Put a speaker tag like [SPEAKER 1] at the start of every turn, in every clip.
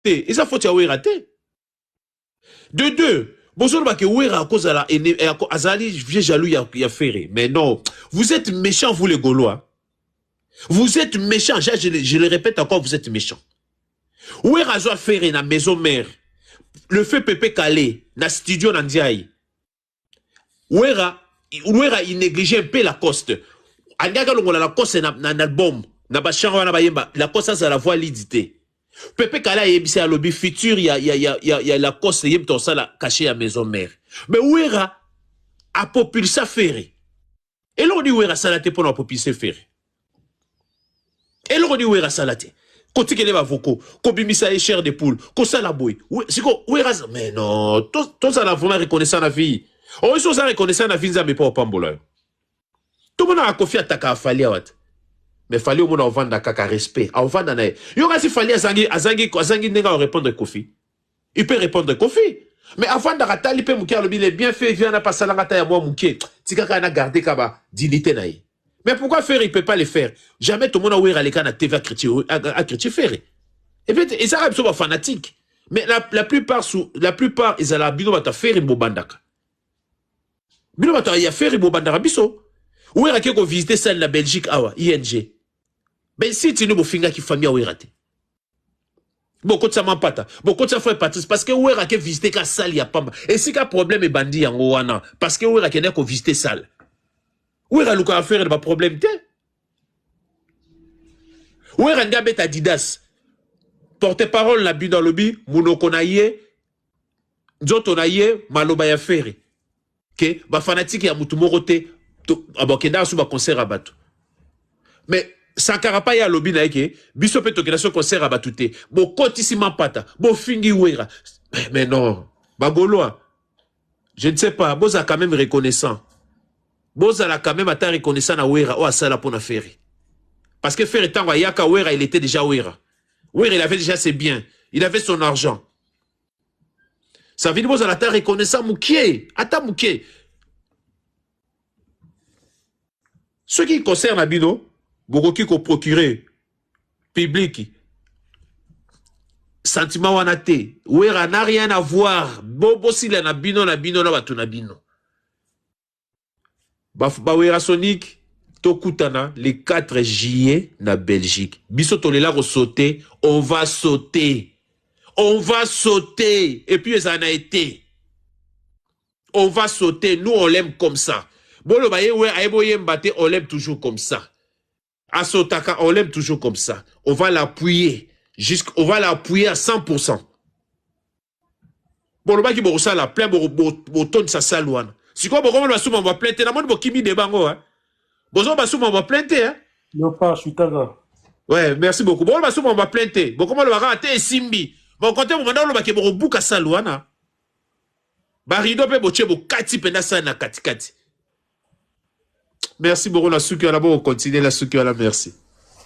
[SPEAKER 1] Et ça faut y raté. De deux, bonjour, que Ouera à cause de la Azali, j'ai jaloux, il a ferré. Mais non, vous êtes méchants, vous les Gaulois. Vous êtes méchants, je le répète encore, vous êtes méchants. Ouera a ferré na maison mère. Le fait Pépé Calé, na studio Nandiaï. Ouera, il négligeait un peu la coste. Andiaga longola la coste na album. Na bachanwa na bayemba. La coste ça la voix l'édité. Pépé Kala yebisi à lobby futur, il y a la coste yeb ton ça la caché à maison mère. Mais Ouera a propulsé ferré. Et l'on dit Ouera salate pour nous propulser ferré. Et l'on dit Ouera salate. Côté qu'elle va voko, kobimisa et chair de poule, ko ça la boy. C'est quoi Ouera mais non, tout ça la vraiment reconnaissant la vie. On est ça reconnaissant la vie mais pas au pambola. Tout le monde a confié à ta fali à wat. Mais fallait au monde en vendre kaka respect. En vendre na. Yo si fallait azangi nenga répondre Kofi. Il peut répondre Kofi. Mais avant de rater il peut moukia le est bien fait vient na passer la ngata ya moi mouké. Tikaka na garder kaba dignité na. Mais pourquoi faire il peut pas le faire. Jamais tout le monde a ouvert les cannes à TV à critiquer faire. Et puis ils arabes sont fanatiques. Mais la plupart ils ont la bino bata faire bobandaka. Bino bata ya faire bobandaka biso. Où est-ce qu'on visite celle de la Belgique, ING? Ben si tu nous finga qui famille où est beaucoup de ça m'empata, beaucoup de ça fait partie parce que où est-ce qu'on visite la salle y a pas et si qu'un problème est bandit en Ouana parce que où est-ce qu'on visite salle? Où est-ce qu'on a faire de problème té? Où est-ce qu'on a bet Adidas? Porte-parole la bu dans le lobby, Mounokonaye, Djotonaye, Maloba ya faire. Que ba fanatique ya mutumorote abokenda sous ba concert à bateau. Mais Sankara pa ya lobby na yeke, biso pe tokena concert à batouté. Bo kotissima pata, bo fingi ouera. Mais non, bagoloa. Je ne sais pas, boza quand même reconnaissant. Boza la quand même ata reconnaissant na ouera o asala pour na faire. Parce que faire étant yaka ouera, il était déjà ouera. Ouera, il avait déjà ses biens, il avait son argent. Ça veut dire boza la ta reconnaissant moukié, ata moukié. Ce qui concerne Abino, beaucoup qui ont procuré public, sentiment wanate, ouera n'a rien à voir. Bobo si la Nabino na batunabino. Bawera Sonic, Tokutana, le 4 juillet na Belgique. Biso tolela ko sauter, on va sauter. On va sauter. Et puis ça en a été. On va sauter, nous on l'aime comme ça. Bolo baye we aeboye mbate, on l'aime toujours comme ça. Asotaka, on l'aime toujours comme ça. On va l'appuyer. On va l'appuyer à 100%. Bolo baki borosa la plein boton sa salouane. Si quoi boko basuma on va plainter na monde bokimi de bango hein. Bozo basuma on va plainter hein.
[SPEAKER 2] Non pas chutaga.
[SPEAKER 1] Ouais, merci beaucoup. Boko basuma on va plainter. Boko mo le baka ate simbi. Bon côté mo mandalo baki boko buka salouana. Barido pe boche bo kati penda sa na kati. Merci beaucoup la souki ala bo continuer la souki ala merci.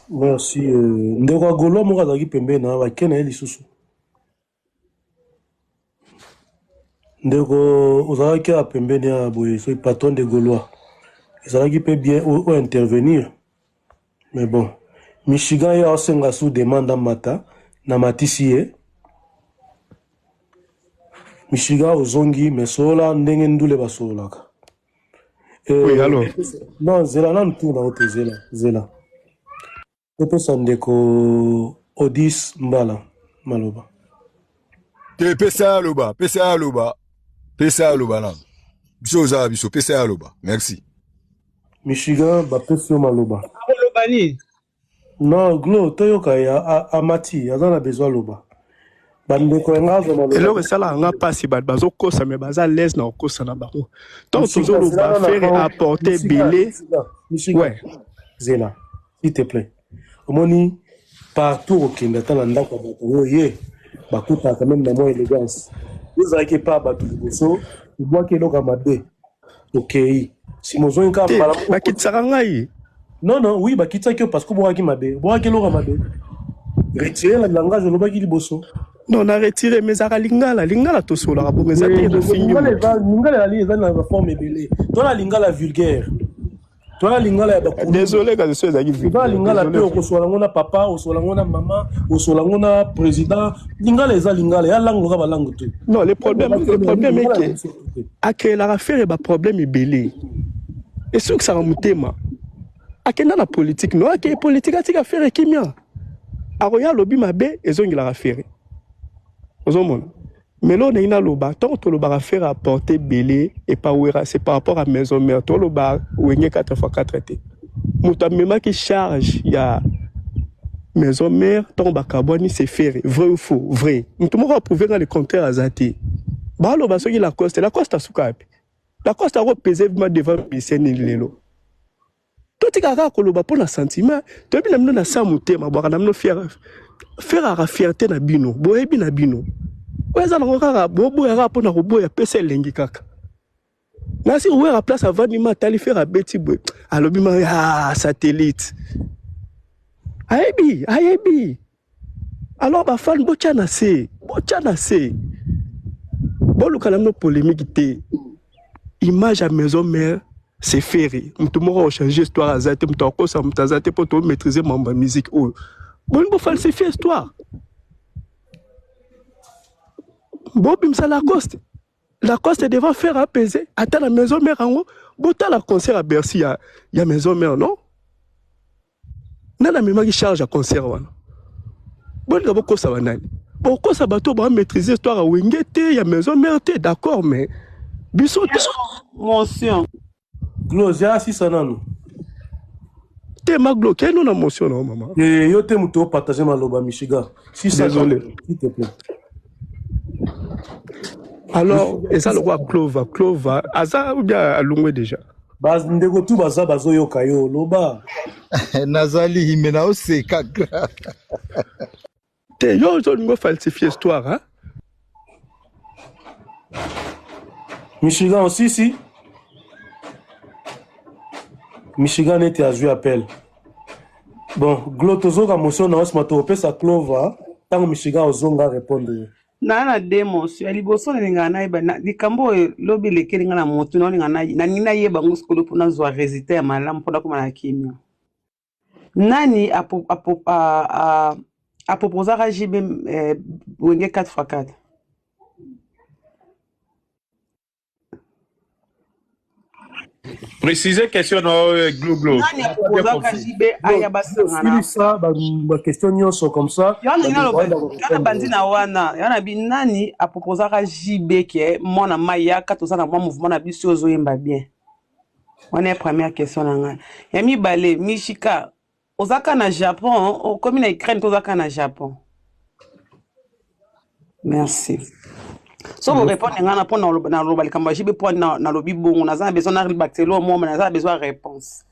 [SPEAKER 2] Merci ndeko golo mo kazaki pembe na ba kena elisusu. Ndeko ozalaki a pembe na boye so patron de Gaulois. Ezalaki peut bien ou intervenir. Mais bon, Michigan ya osenga sous demande mata na matisié. Michigan ozongi mesola ndenge ndule basolaka.
[SPEAKER 3] Oui, allô.
[SPEAKER 2] Non, zela nan tourna ote zela. Pepe sandeko Odis Mbala Maloba.
[SPEAKER 3] Te pesa aloba nan. Biso za biso pesa aloba. Merci.
[SPEAKER 2] Michigan ba pesa Maloba.
[SPEAKER 4] Maloba ni.
[SPEAKER 2] Non, glo toyoka ya amati azana besoin loba. Bandeko ngazo Maloba.
[SPEAKER 4] Eloko sala nga pasi bazo kosa me baza l'aise na kosa na bako. Tant toujours le va faire apporter belé.
[SPEAKER 2] Ouais. Zela, s'il te plaît. Omoni partout au Kenya tala ndako bato ye bakuta quand même na mo élégance. Vous avez pas battu le so, il voit que l'oka made. OK. Si mozo nka pala
[SPEAKER 4] bakitsaka ngai.
[SPEAKER 2] Non, oui, bakitsaka parce que boaki made. Boaki l'oka made. Retirer la langage le baki liboso.
[SPEAKER 4] Non, on a retiré mes lingala to sola pour mes amis de fini.
[SPEAKER 2] Lingala ali dans la forme belé. Dans la lingala vulgaire. Toi, lingala ya bakulu.
[SPEAKER 4] Désolé quand je suis à Guinée.
[SPEAKER 2] Toi, lingala pe okosolangona papa, osolangona maman, osolangona président. Lingala eza lingala, ya langue loka ba langue tout.
[SPEAKER 4] Non, le problème est que à créer la affaire et problème est belé. Et ce que ça va mutema. À quelle la politique non, à quelle politique a-t-il affaire et kimia. A roya lobby mabe et zongi la affaire. Ozomon. Mais là, on a une loba. Tant que le affaire a porté belé et pas ouera, c'est par rapport à maison mère. Toi, le bar, où il y a 4x4 été. Mouta même qui charge, il y a maison mère, ton bacaboni, c'est ferré. Vrai ou faux? Vrai. Nous va prouver dans le contraire à Zati. Bah, le basso qui la coste à Soukapi. La coste a repésé devant Bisseni Lelo. Toi, tu as un pour le sentiment. Tu as bien amené ça mouté, ma boire, amené faire à la fierté na bino. Boé bin na bino. Ouais, ça n'a pas bobo et rapport na robot et PC lengi kaka. Là, si on a la place avant, il m'a allé faire un petit bout. Alors, il m'a satellite. Aïebi. Alors, ma fan, bochana c'est. Bon, le canal de polémique était. Image à maison mère, c'est ferré. Tout le monde a changé l'histoire à Zate, pour tout maîtriser ma musique. Bon, il faut falsifier l'histoire. Bon, bim ça Lacoste. Lacoste devant faire apaiser. Attends la maison mère en haut. Bon, t'as la concert à Bercy, il y a maison mère, non? Nana même qui charge à concert. Bon, il y a beaucoup ça va nani. Bon, quand ça bateau va maîtriser l'histoire à Wingete, il y a maison mère, d'accord, mais. Bissot.
[SPEAKER 5] Mention.
[SPEAKER 2] Glosia, si ça n'a nous.
[SPEAKER 4] T'es ma glo, quelle est notre mention, non, maman?
[SPEAKER 2] Et yo te mouto partager ma loba, Michigan. Si ça,
[SPEAKER 4] désolé.
[SPEAKER 2] S'il te plaît.
[SPEAKER 4] Alors, et ça le roi Clova, Aza ou bien à Lungwe déjà?
[SPEAKER 2] Baz ndeko tu baza bazo yo kayo loba.
[SPEAKER 3] Nazali himena ose kaka.
[SPEAKER 4] Te yo on falsifier histoire, hein?
[SPEAKER 2] Michigan aussi, si. Michigan était à jouer appel. Bon, Glotozo ka motion na osmato pesa Clova, tant Michigan ozonga répondre.
[SPEAKER 5] Na demo sur liboso ninga na iba na likambo lobi lekelinga na motu na ninga na nina yeba nguskolo pona zo résister ya malamu pona kuma na kimia. Nani a proposé à JB Wenge 4x4.
[SPEAKER 1] Précisez question non glo.
[SPEAKER 5] Nani a proposé à JB ayabasangana.
[SPEAKER 2] Ça ba question nyonso comme ça.
[SPEAKER 5] Yana bandina wana yana bi nani a proposé à JB qui mona maya katoza na mouvement na biso zo yemba bien. On est première question nanga. Yami balé Michika Osaka na Japon, comme na Ukraine Osaka na Japon. Merci. So vous répondez ngana pour na loba likamba jibe pour na lobi bongo na za besoin na ribaktelo mo na za besoin réponse.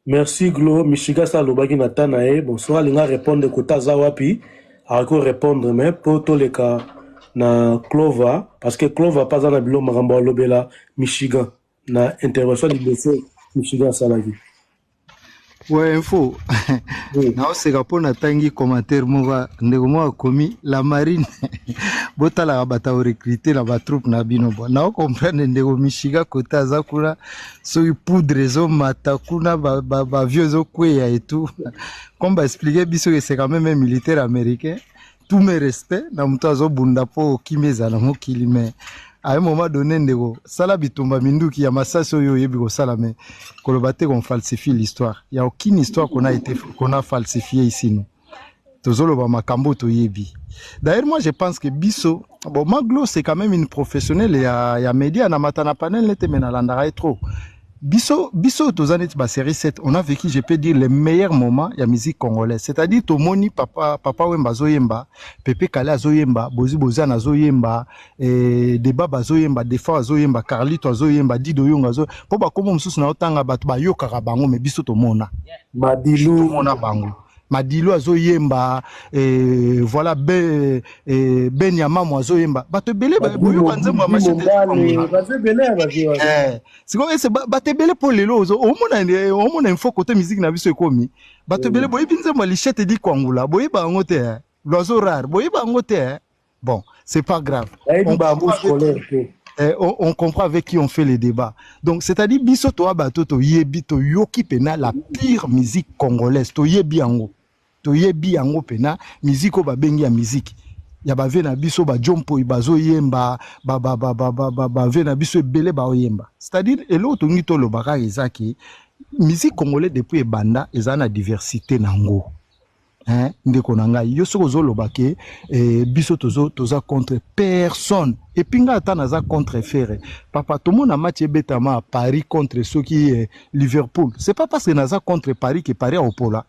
[SPEAKER 2] Merci Glo, Michigan sa loba ki natana bonsoir linga répondre kota za wapi. Ako répondre mais pour tous les cas na Clova parce que Clova pas na bilo marambo lobela Michigan na intervention liboso Michigan sa la vie.
[SPEAKER 3] Ouais, info. Na oseka pona tangi commentaire mova ndeko mo komi la marine. Botala bata recruter la ba troupe na bino bo. Na comprendre ndeko Michigan kota za kula so poudre zo mata kuna ba vieux zo kweya et tout. Comme ba expliquer biso que c'est quand même un militaire américain. Tous mes respects na muto zo bunda po kimeza na mokili mais à un moment donné ndeko sala bitumba minduki ya masasi oyo yebi ko sala mais kolobate qu'on falsifie l'histoire. Il y a aucune histoire qu'on a falsifiée ici nous. Tozoloba makambo to yebi. D'ailleurs moi je pense que Bisso bon Maglo c'est quand même une professionnelle ya média na matana panel nete mena landara trop. Bisso tozanet ba série 7 on a vécu je peux dire les meilleurs moments ya musique congolaise c'est-à-dire tomoni papa wemba zoyemba Pepe Kale azoyemba bozi na zoyemba débat bazoyemba defa azoyemba Carlito azoyemba Dido Yonga zo po ba komo mususu na otanga bato ba yoka bango mais biso tomona
[SPEAKER 2] Madilu
[SPEAKER 3] mona bango Madilu azoyemba voilà Ben Yamamo azoyemba bato belé boyo banzembo ya machete c'est comme c'est bato belé pour lelo omona info côté musique na biso ekomi bato belé boyo binzembo lichette di kwangula boyo bango te l'oiseau rare boyo bango te bon c'est pas grave On comprend avec qui on fait les débats. Donc, c'est-à-dire, biso to abato to yebi to yoki pena la pire musique congolaise. To yebi ango. To yebi ango pena, musique o babengi ya musique. Ya ba vena biso ba jompo ibazo yemba, ba vena biso ebele ba oyemba. C'est-à-dire, elo to ngito lo baka ezaki, musique congolaise depuis ebanda, ezana diversité nango. Hein, ndeko nanga yo soko zoloba ke biso toza contre personne et pinga ata naza contre faire papa tout monde a match betama à Paris contre ceux qui Liverpool, c'est pas parce que naza contre Paris que Paris a opola.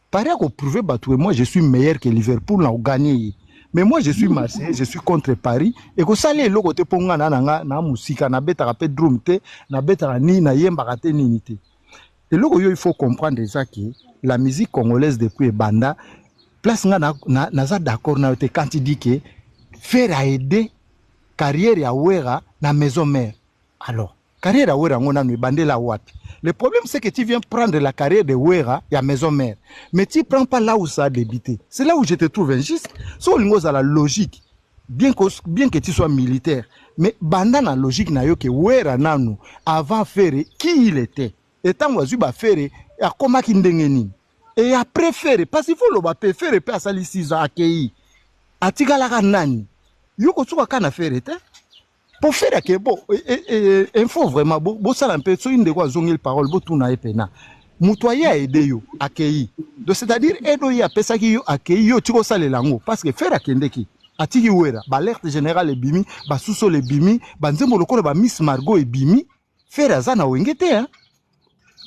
[SPEAKER 3] Paris a prouvé battu moi je suis meilleur que Liverpool na gagné, mais moi je suis Marseille, je suis contre Paris et ko sale lo côté ponga na musika na beta rapé drum te na beta ni na yemba raté ninité. Et là, il faut comprendre déjà que la musique congolaise depuis Banda, place naza d'accord na quand il dit que faire a aider carrière ya Wera na maison mère. Alors, carrière ya Wera ngona no bandé la wapi. Le problème c'est que tu viens prendre la carrière de Wera ya maison mère, mais tu prends pas là où ça a débuté. C'est là où je te trouve injuste. So lingo za la logique. Bien que tu sois militaire, mais Banda na logique na yo que Wera nanu avant faire qui il était. Et tant que tu as fait, a comment qu'il ndengeni. Et après faire, parce qu'il faut le faire, faire à sali 6 ans accueilli. A tigala nani. Yoko tsuka kana faire était. Pour faire que bon, info vraiment bon ça un peu so inde quoi zongil parole bo tuna epena. Mutoye a aidé yo accueilli. Donc c'est-à-dire edo ya pesa ki yo accueilli yo tiko sale lango parce que faire akendeki. Atiki wera, ba alerte générale ebimi, ba suso le bimi, ba nzembo lokolo ba Miss Margot ebimi, faire azana wengete hein.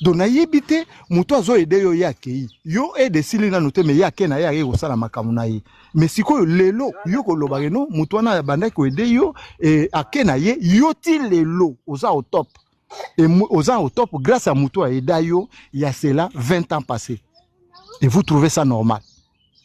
[SPEAKER 3] Donc na yebite muto azo ede yo yakei yo ede silina note me yake na yake ko sala makamuna yi mais siko lelo yo ko loba no muto na banda ko ede yo ake na ye yo ti lelo oza au top et oza au top grâce à muto eda yo il y a cela 20 ans passés et vous trouvez ça normal?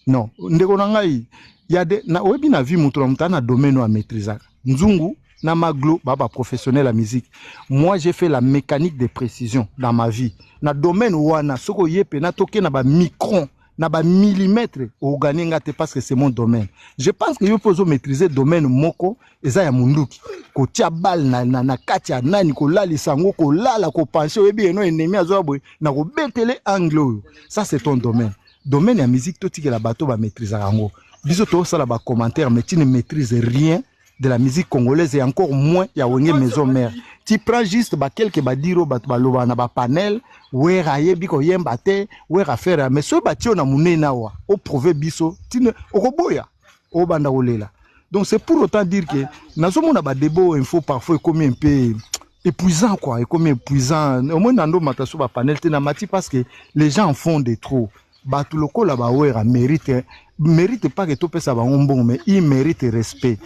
[SPEAKER 3] Non, ndeko na ngai ya de na webi na vie muto na domaine à maîtriser nzungu na maglo baba professionnel la musique. Moi j'ai fait la mécanique de précision dans ma vie. Na domaine wana soko yepe na toke na ba micron na ba millimètre au ganinga te parce que c'est mon domaine. Je pense que yo pozo maîtriser domaine moko eza ya munduki. Ko tia bal na kati ya nani ko lali sango ko lala ko pencher webi eno ennemi azo boy na ko betele anglo. Ça c'est ton domaine. Domaine ya musique to tike la bateau ba maîtriser rango. Biso to ça la ba commentaire mais tu ne maîtrises rien de la musique congolaise et encore moins ya wenge maison mère. Tu prends juste ba quelques badiro baloba na ba panel wera yebi ko yemba te wera faire mais so batio na munena wa o prouver biso tine okoboya o banda olela. Donc c'est pour autant dire que nazo mona ba débo info parfois comme un peu épuisant quoi, et comme épuisant au moins nando mataso ba panel te na mati parce que les gens en font des trop. Ba tout loko la ba wera mérite pas que to pesa ba ngombong mais il mérite respect.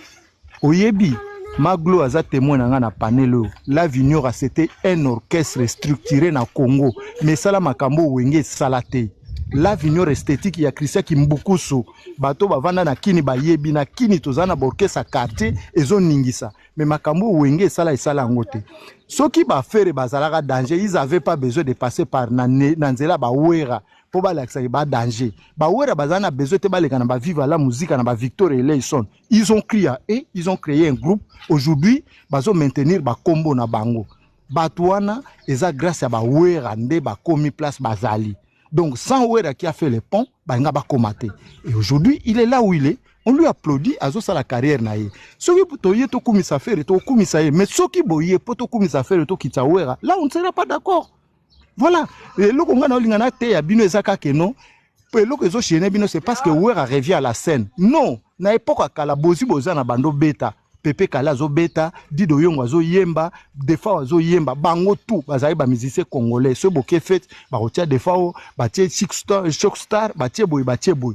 [SPEAKER 3] Oyebi, Maglo aza témoin na panelo. La Vignora c'était un orchestre structuré na Congo, mais ça la makambo wenge salate. La Vignora esthétique ya Christian Kimbukusu, bato bavanda na kini bayebi na kini tozana orchestre quartier ezo ningisa. Mais makambo wenge sala esala ngote. Ceux qui ba faire bazalaka danger, ils avaient pas besoin de passer par nanzela ba wera. Pour balaksa ba danger ba wera bazana besoin te baleka na ba vivre la musique na ba Victor et Leison. Ils ont crié et ils ont créé un groupe aujourd'hui bazo maintenir ba combo na bango batouana eza grâce à ba wera nde ba komi place bazali. Donc sans wera qui a fait le pont ba nga ba komaté et aujourd'hui il est là où il est. On lui applaudit à sa carrière na ye. Soki potoye to kumisa faire to kumisa ye mais soki boye poto kumisa faire to kitawera là on ne sera pas d'accord. Voilà, et le Congo n'a te ya bino ezaka ke non. Pe loko ezo chene bino c'est parce que Wera revient à la scène. Non, na époque akala bozi boza na bando beta. Pepe Kala zo beta, Dido Yongo zo yemba, Defa zo yemba, bango tout, bazali ba musicien congolais. Ce boké fait, ba rotia Defa o, ba tie Shockstar, ba tie boy,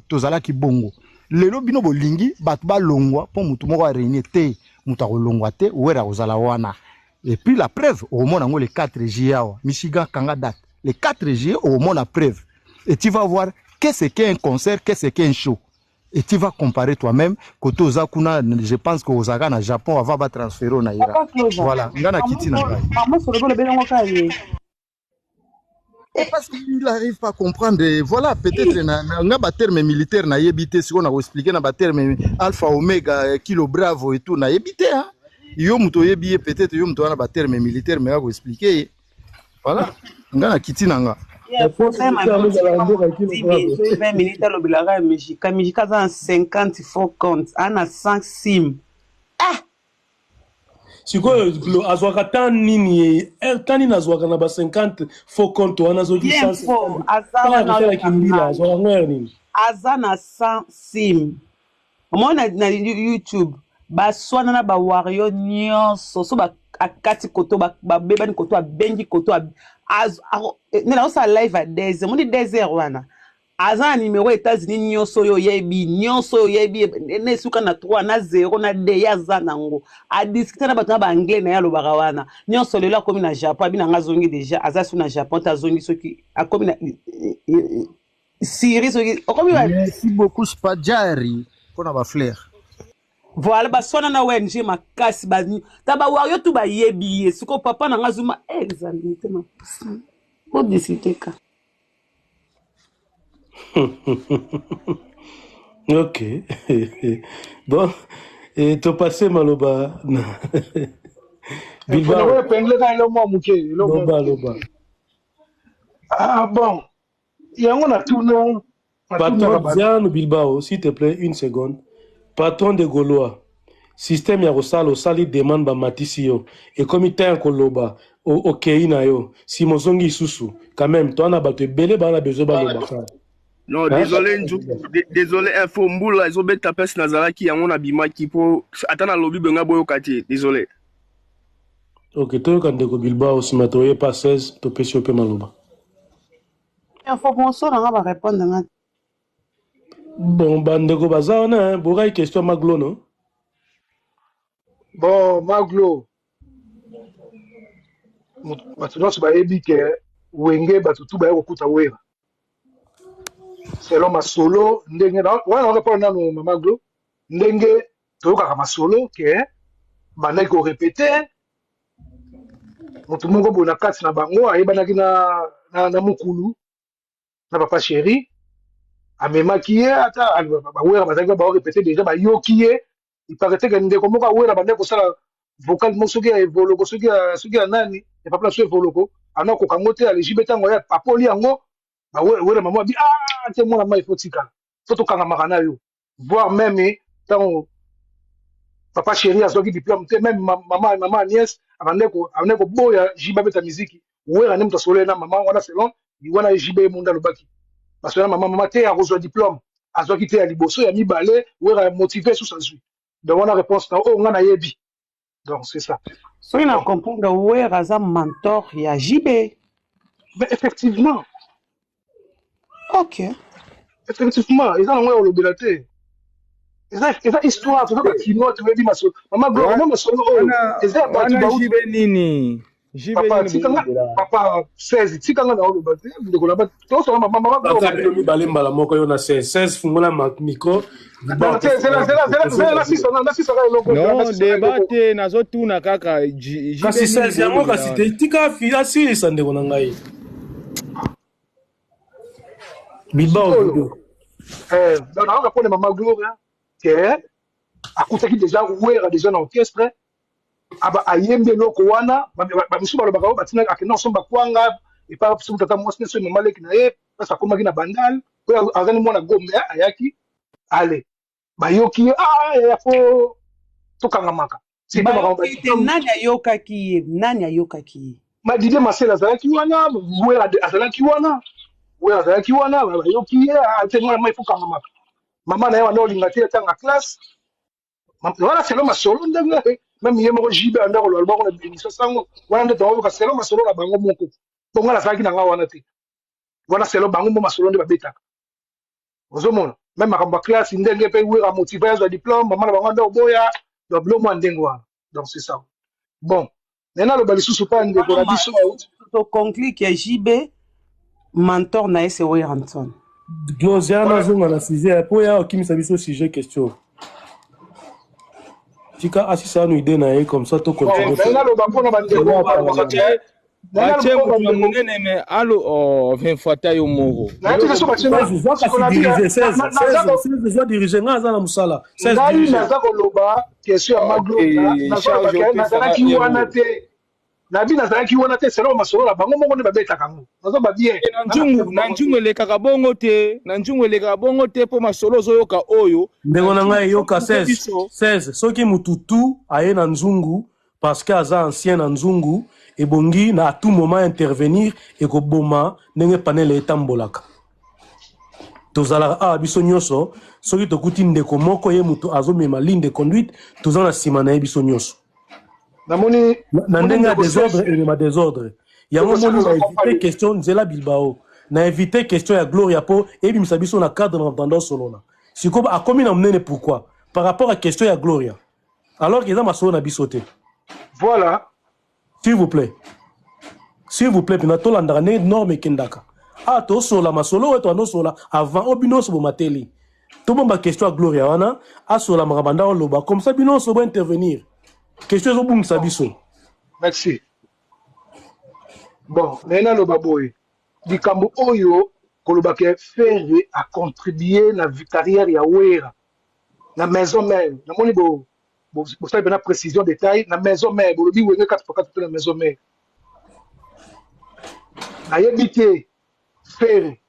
[SPEAKER 3] tozala ki bongo. Lelo bino bolingi, bat ba longwa, pon mutu moko a réunir te, mutu a longwa te, Wera ozala wana. Et puis la preuve, au moins le 4 juillet, Michigan Kanga date. Le 4 juillet, au moins la preuve. Et tu vas voir qu'est-ce qu'est un concert, qu'est-ce qu'est un show. Et tu vas comparer toi-même. Koto Ozakuna, je pense que Osaka na Japon, va pas transférer au Naira. Voilà. Ngana Kiti na. Et parce qu'il n'arrive pas à comprendre, voilà, peut-être, un terme militaire, n'a évité, si on a expliqué, un terme alpha, oméga, kilo bravo et tout, n'a évité, hein. yo muto yebi peut-être yo muto wana ba terme militaire mais ako expliquer voilà ngana kiti nanga
[SPEAKER 5] 20 minutes alobilaka mishika aza na 50 faux compte ana 5 sim
[SPEAKER 2] sikoyo azwaka tan nini azwaka na ba 50 faux compte wana azoki
[SPEAKER 5] aza na 100 sim omona na YouTube baswana na bawario nyonso so akati koto babebani koto abengi koto nena osala live a 10 moni 10 wana aza na numero États-Unis nyonso oyo oyebi na esuka na 3 na 0 na d ye aza nango adiskute na bato na baanglais na ye alobaka wana nyonso lelo akomi na Japon abi nanga azongi deja aza su na Japon te azongi soki akomi na Syrie soki okomi
[SPEAKER 3] merci beaucoup Spadjari mpona baflair
[SPEAKER 5] voilà baswana na ONG makasi ta bawario tu bayebi ye siko papa nanga zuma ezali te mapusi odisite ka
[SPEAKER 2] ok bon et to passé maloba Bilbao loba
[SPEAKER 6] ah bon yango na tuno
[SPEAKER 2] patron Bilbao s'il te plaît une seconde patron de Gaulois système ya kosala osali demande ba matisi yo et comme ita koloba okei na yo si mozongi isusu quand même toi na bato ebele bana besoin balobaka.
[SPEAKER 7] Non, désolé, désolé, info mboula, ils ont bête tapé ce nazala qui a mon abima qui pour attendre à lobby benga boyo kati, désolé.
[SPEAKER 2] Ok, toi quand de Bilbao si matoye pas 16, to pesi ope maloba.
[SPEAKER 5] Info bonso na va répondre na.
[SPEAKER 2] Bon bandeko bazana hein, borai question maglo non?
[SPEAKER 6] Bon, maglo. Maintenant c'est ba ebi ke wenge batutu ba yokuta wera. Selon ma solo ndenge na wana répondre nanu mamaglo ndenge toyoka ma solo ke bandaki ko répéter mutu moko bona kati na bango ayebanaki na mukulu na papa chéri amemaki ye ata bawera bazalaki ba répéter déjà bayoki ye iparete ke ndeko moko awera bandaki kosala vocal moko soki ya evoloko soki ya nani ya papa na so evoloko anakoka ngo te alejibe ntango ya papoli yango wera maman dit ah c'est moi la main il faut tika faut to kanga makana yo voir même tant papa chéri a soki diplôme même maman nièce abaneko boya jiba beta musique wera nem to solo na maman wana selon ni wana jibe munda lobaki parce que maman te a reçu diplôme a soki te a liboso ya mibale wera motivé sous sa vie donc on a réponse na o ngana yebi donc c'est ça
[SPEAKER 5] so ina comprendre wera za mentor ya jibe
[SPEAKER 6] mais effectivement.
[SPEAKER 5] Ok.
[SPEAKER 6] Effectivement, ils ont un lobbylaté. Ils ont histoire, tu vois, qui nous, tu veux dire, maman, maman,
[SPEAKER 8] nini.
[SPEAKER 6] Papa, 16, tu quand on a lobbylaté, de qu'on a pas, tout ça, maman,
[SPEAKER 2] balembala moko yo na 16 fungola micro.
[SPEAKER 6] Non, c'est la 6,
[SPEAKER 8] non, débat nazotuna kaka.
[SPEAKER 2] Kasi 16 yango kasi te tika fila si sande kona ngai. Bilbao
[SPEAKER 6] donc on va prendre maman Gloria que akutaki déjà wera déjà na orchestre aba ayembe loko wana ba misu balo bakao batina akena somba kwanga et pas sur tata moi c'est maman leki na ye parce que komaki na bandal ko azani mona gombe ayaki allez bayoki ya fo to kanga maka
[SPEAKER 5] c'est pas nani ayokaki
[SPEAKER 6] ma Didier Marcel azalaki wana wera azalaki wana wera azalaki wana bayoki ate mwana mai fuka mama mama na ye wana olinga te atanga classe wana selo masolo ndenge même ye moko jibe anda ko lolba ko na bénédiction sango wana nde to ka selo masolo na bango moko bonga la azalaki na nga wana te wana selo bango mo masolo nde babetaka ozomona même makambo classe ndenge pe wera motivé ya diplôme mama na bango ndo boya do blomo ndenge wana donc c'est ça bon maintenant le balisusu pa ndeko na biso
[SPEAKER 5] to conclure que jibe mentor na ese we Anton.
[SPEAKER 2] Glosiana zonga na sujet po ya okimisa biso sujet question. Tika asisa no idée na comme ça to continue.
[SPEAKER 6] Na lo ba pona ba ndeko
[SPEAKER 8] batie mutu na monene me alo oh vin fata yo moko
[SPEAKER 6] na tu so batie na
[SPEAKER 2] zo diriger nga za na musala
[SPEAKER 6] ngai naza koloba question ya maglo na zalaki wana te na bi nazalaki wana te selo masolo la bango moko ne babetaka ngo nazo ba bien
[SPEAKER 8] na njungu elekaka bongo te na njungu elekaka bongo te po masolo zoyoka oyo
[SPEAKER 2] ndeko na ngai yoka 16 soki mututu aye na nzungu parce que aza ancien na nzungu ebongi na à tout moment intervenir ekoboma ndenge panel etambolaka tozalaka awa biso nyonso soki tokuti ndeko moko ye mutu azomema ligne de conduite toza na nsima na ye biso nyonso na ndenge ya désordre emema désordre yango moni na éviter question nzela bilbao na éviter question ya gloria po ebimisa biso na cadre na entendant solola sikoyo akomi na monene pourquoi par rapport à question ya gloria alors que eza masolo na biso te
[SPEAKER 6] voilà
[SPEAKER 2] s'il vous plaît pina tolandaka ndenge norme ekendaka tosola masolo oyo toanosola avant o binoso bomateli tobomba question ya gloria wana asola makambo nda oloba comme ça binoso bo intervenir question ezobungisa biso
[SPEAKER 6] merci bon nena loba boye likambo oyo kolobaka Ferré a contribué na carrière ya Wera na maison mère namoni vous savez bien précision détail na maison mère bolobi wenge 4x4 na maison mère ayebité Ferré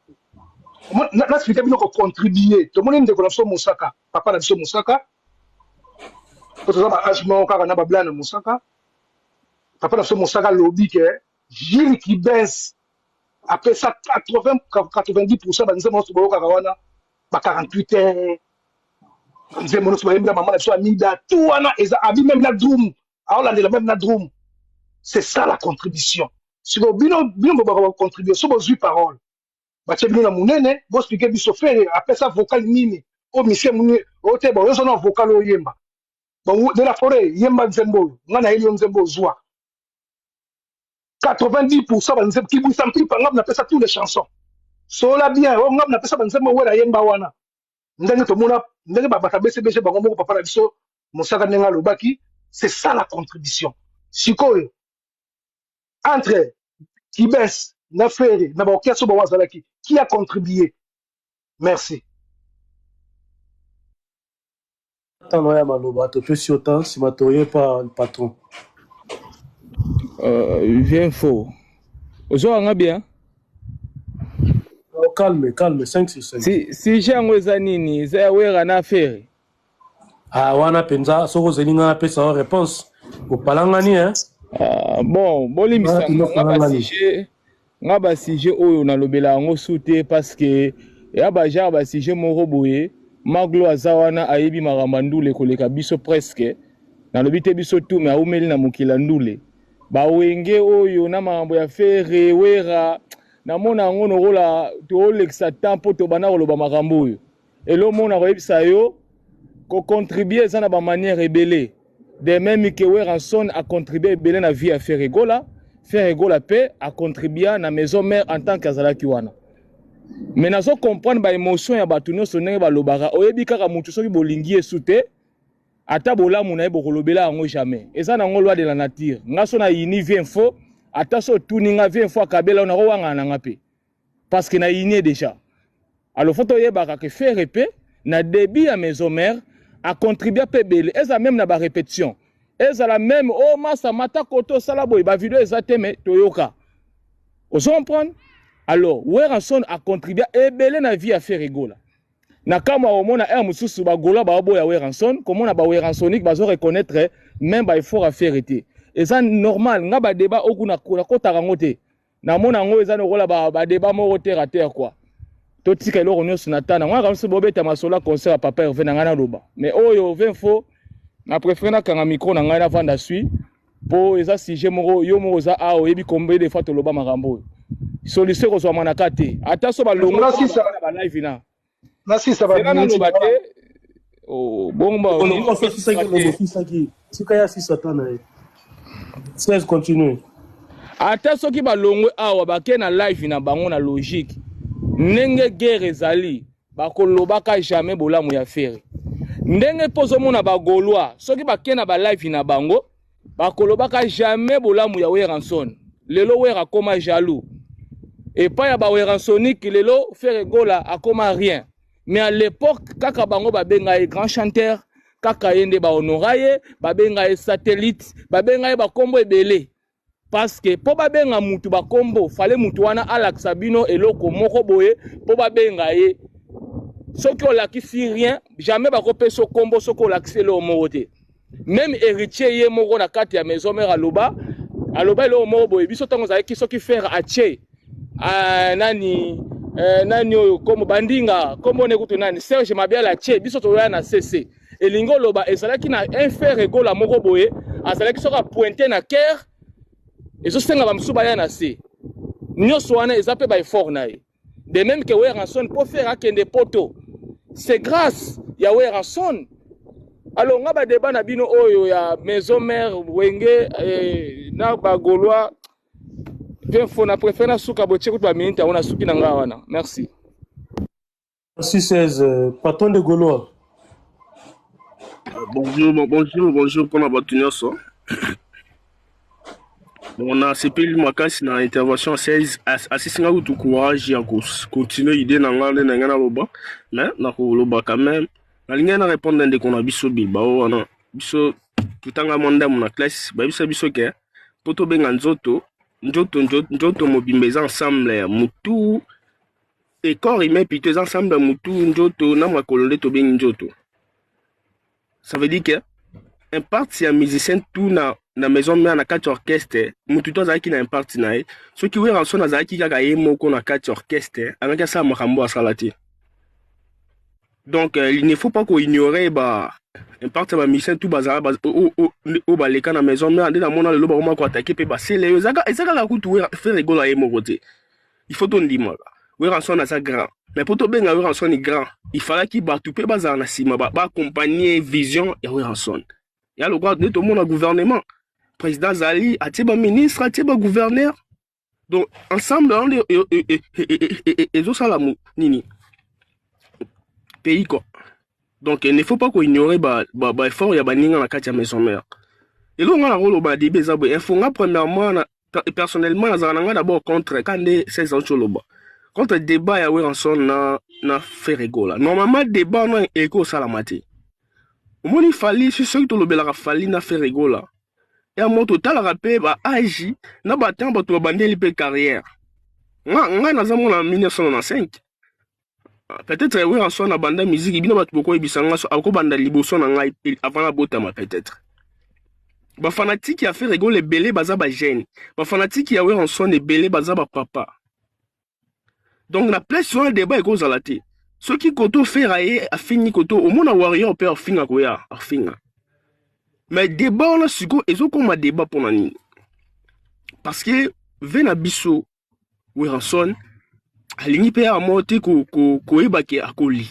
[SPEAKER 6] na expliquer bino ko contribuer to moni ndeko na so Mosaka papa na biso Mosaka to za ba agement kaka na ba blana Mosaka papa na so Mosaka lobby que Gilles qui baisse après ça 90% banze mo so boka wana ba 48 heures nze mono so ba maman na so amida tout wana eza abi même la drum aolande la même na drum c'est ça la contribution si vous bino ba contribuer so bo 8 paroles ba tshebino na munene bo expliquer biso Ferré après ça vocal nini o monsieur muni o te ba yozo na vocal o yemba ba de la forêt yemba nzembo ngana elio nzembo zwa 90% banze qui bouge sans prix par ngam na pesa tous les chansons sola bien o ngam na pesa banzembo wera yemba wana ndenge to mona ndenge ba batabese beje bango moko papa na biso Mosaka nenga lobaki c'est ça la contribution sikoyo entre Kibes na Ferré na ba orchestre ba wazalaki qui a contribué merci
[SPEAKER 2] tano ya maloba to pesi autant si matoye par le patron
[SPEAKER 8] vient faux ozwanga bien
[SPEAKER 2] calme 5
[SPEAKER 8] si jango eza nini eza ya Wera na Ferré
[SPEAKER 2] wana penza soko zelinga na pesa réponse opalangani
[SPEAKER 8] bon bolimisa nga ba sujet oyo nalobela yango sute parce que ya ba genre ba sujet moko boye maglo aza wana ayebi makambo ndule koleka biso presque nalobi te biso tout mais aumeli na mokila ndule ba wenge oyo na makambo ya Ferré Wera namona yango nokola toolekisa tempo tobana koloba makambo oyo elo mona koyebisa yo kocontribue eza na bamanière ebele de même que Weranson a contribué ebele na vie ya Ferré Gola pe a contribué na maison mère en tant qu'azalaki wana mais nazo comprendre ba émotion ya bato nyonso ndenge balobaka oyebi kaka mutu soki bolingi esu te ata bolamu na ye bokolobela yango jamais eza nango loi de la nature nga so na yini vient faux ata so tuninga vient faux akabela na kowanga nanga pe parce que na yini déjà alors faut oyebaka que Ferré pe na début ya maison mère a contribué pe bele eza même na ba répétition eza la même o masa mata koto sala boy ba vidéo eza teme toyoka on se comprend alors Weranson a contribué ebele na vie à Ferré Gola na kama omona mususu ba gola ba boya Weranson comment na ba Weransonique bazo reconnaître même ba effort à faire été eza normal nga ba débat okuna kota rangote na mona ngo eza nokola ba débat moko terre à terre quoi totika eloko nyonso na tana nga kamso bobeta masola concert à papa Hervé na ngana loba mais oyo vin faux na préféré na kanga micro na ngai na vanda sui po eza sujet moko yo moko za a oyebi combien de fois to loba makambo solution ko so manaka te ata so ba longo ba live na
[SPEAKER 6] si ça va
[SPEAKER 8] loba te oh bomba
[SPEAKER 2] on fait ça qui sikaya si satana 16 continue
[SPEAKER 8] ata soki ba longo awa ba ke na live na bango na logique ndenge guerre ezali bakolobaka jamais bolamu ya Ferré ndenge pozo mona ba Gaulois soki bakena ba live na bango bakolobaka jamais bolamu ya Weranson lelo wera akoma jaloux. Et pas ya ba wera sonique lelo faire gola akoma rien. Mais à l'époque, kaka bango babenga grand chanteur, kaka yende ba honoraye, babenga satellite, babenga ba kombo ebele. Parce que po babenga mutu ba kombo, fallait mutu wana alaksa bino eloko moko boye, po babenga ye. Soki olakisi rien, jamais ba kopé so kombo soko olakisi le morote. Même héritier ye moko na kati ya maison mère aloba le moko boye biso tango za ki soki faire ache. Nani nani oyo comme bandinga comme on écoute nani Serge Mabiala tche biso to na CC elingo loba ezalaki na un frère egola moko boye azalaki soka pointer na cœur ezo senga ba msuba ya na C nyonso wana ezape ba effort na ye de même que Weranson pour faire akende poto c'est grâce ya Weranson. Alors nga ba débat na bino oyo ya maison mère wenge na ba Gaulois. Merci.
[SPEAKER 2] Merci 16. Patron de Gaulois.
[SPEAKER 7] Bonjour pour la bâtonnière. On a CP Lumakas dans l'intervention 16. Assistant à tout courage et continuer l'idée dans l'angana loba. Mais na loba quand même. La ligne na répondre dès qu'on a biso bilbao ana biso tout en amanda mon classe ba biso ke poto benga nzoto. Njoto mobimbeza ensemble mutu et corps humain piteux ensemble mutu njoto na makolonde to bengi njoto. Ça veut dire que un parti ya musicien tout na maison mère na quatre orchestre mutu to zaki na un parti na ceux qui wera son azaki kaka ye moko na quatre orchestre anaka sa makambo asalati. Donc il ne faut pas qu'on ignore un parti de mission tout bazar au baleka na maison mais ande na mona le loba ko ko attaquer pe basele ezaka la kutu faire rigola ye mokote. Il faut ton dire moi. Weranson na sa grand. Mais pour to benga Weranson est grand, il fallait qu'il batu pe bazar na sima ba accompagner vision et Weranson. Ya le droit de tout monde gouvernement. Président Zali, atiba ministre, atiba gouverneur. Donc ensemble on et zo salamu nini. Pays quoi. Donc il ne faut pas qu'on ignore effort ya baninga na kati ya maison mère. Et là on a rôle ba débé za bo info nga premièrement personnellement nazanga d'abord contre quand 16 ans choloba. Contre débat ya Weranson na Ferregola. Normalement débat na éco salamati. Au moins il fallait ce que to lobela fallait na Ferregola. Et à mon total rappel ba agi na batin ba to bandeli pe carrière. Nga nazamo na 1995. Peut-être Weranson na banda musique ibina batu boko ebisanga so ako banda liboso na ngai avant la botama peut-être. Ba fanatique ya fait rigoler belé baza ba jeune. Ba fanatique ya Weranson e belé baza ba papa. Donc la place sur un débat eko zalate. Ce qui koto faire a fini koto au mona warrior peut finga ko ya finga. Mais débat on a suko ezo ko ma débat pour nani. Parce que vena biso Weranson alingi pe a monter ko ebaki akoli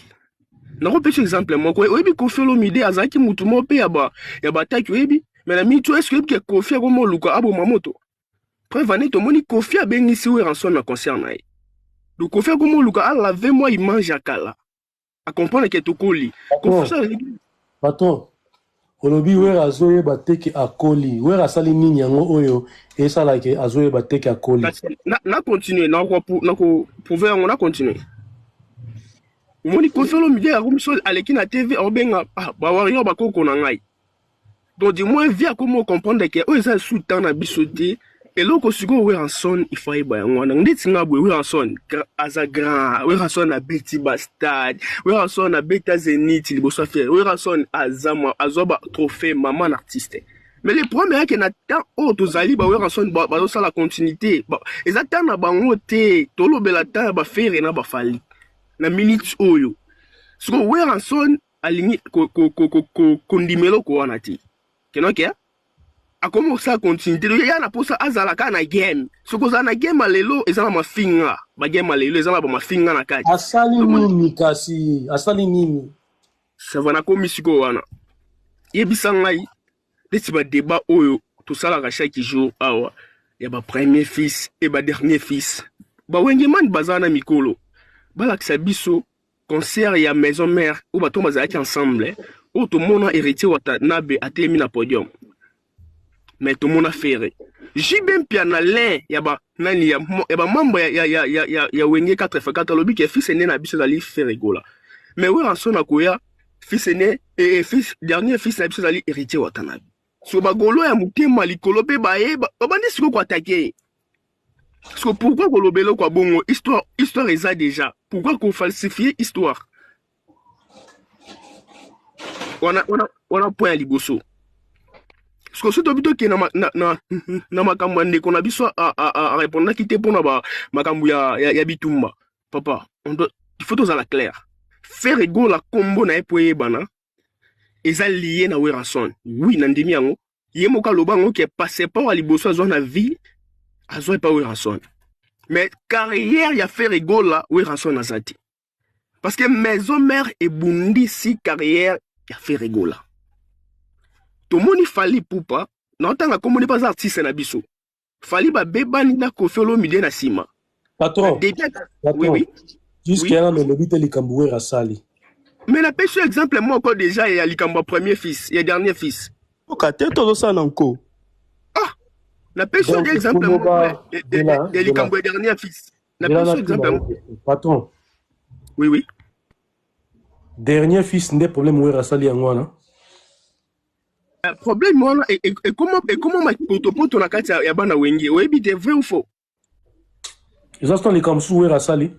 [SPEAKER 7] na ko pese exemple mo ko ebi ko felo mide azaki mutu mo pe ya ba taki ebi mais na mitu est-ce que Kofi ko mo luka abo mamoto prévane to moni Kofi abengi si Weranson na concert na donc Kofi ko mo luka ala 20 mois il mange akala a comprendre que to koli
[SPEAKER 2] patron olobi wera azoye bateki akoli wera sali nini yango oyo esala ke azoye bateki akoli
[SPEAKER 7] na continuer na ko prouver on a continuer moni ko felo mi dia ko so aleki na TV obenga ba warrior ba koko na ngai donc du moins via comment comprendre que o esa sous-temps na bisoté et loko siko Weranson il faut ba ngwana ndeti ngabwe Weranson aza grand Weranson na beti bastard Weranson na beta zenith liboso faire Weranson azama azoba trophée maman artiste. Mais le problème est que na temps o tozali ba Weranson ba so la continuité exactement na bango te tolobela ta ba faire na ba fali na minute oyo siko Weranson alingi kondimelo ko wana ti kenoke a commencé à continuer. Il y a na posa azala kana game. Ce que ça na game alelo ezala mafinga. Ba game alelo ezala ba mafinga na kati.
[SPEAKER 2] Asali nini kasi? Asali nini?
[SPEAKER 7] Ça va na komisiko wana. Yebisa ngai. Deti ba débat oyo tout ça la chaque jour awa. Ya ba premier fils et ba dernier fils. Ba wenge man bazana mikolo. Ba la biso concert ya maison mère ou ba to bazaki ensemble. O to mona héritier wata nabe atelemi na podium. mais tout le monde a fait. J'ai bien piano l'air, il y a membre, il y a Wenge 4x4, lobby qui est fils aîné na biso dali faire rigola. Mais oui, en son akoya, fils aîné et fils dernier fils na biso dali héritier Watanabe. So bagolo ya mutema likolo pe bae, babandi siko ko attaquer. So pourquoi kolobelo kwa bongo histoire est ça déjà. Pourquoi qu'on falsifier histoire? On a point à liboso. Parce que surtout plutôt que na makambo ndeko na biso a répondre qui te pona ba makambo ya bitumba. Papa, il faut tous à la claire. Faire ego la combo na epoye bana. Eza lié na Weranson. Oui, na ndemi yango. Yemo ka lobango qui est passé par liboso zo na vie. Azo pas Weranson. Mais carrière ya faire ego la Weranson azati. Parce que maison mère et bundi si carrière ya faire ego la. Tout le monde fali poupa, non tant que comme on n'est pas artiste na biso. Fali ba bebani na Koffi Olomide na sima.
[SPEAKER 2] Patron.
[SPEAKER 7] Oui.
[SPEAKER 2] Jusqu'à là, mais le but est Likamboué Rassali.
[SPEAKER 7] Mais la pêche exemple, moi encore déjà, il y a Likamba premier fils, il y a dernier fils.
[SPEAKER 4] Ok, t'es tout ça encore.
[SPEAKER 7] Ah, la pêche exemple, moi, il y a Likamba dernier fils. La pêche exemple.
[SPEAKER 2] Patron.
[SPEAKER 7] Oui.
[SPEAKER 2] Dernier fils, n'est problème où Rassali en moi,
[SPEAKER 7] problème moi et comment ma potopoto na kati ya bana wenge oyebi de vrai ou faux
[SPEAKER 2] les instants les comme sous Rassali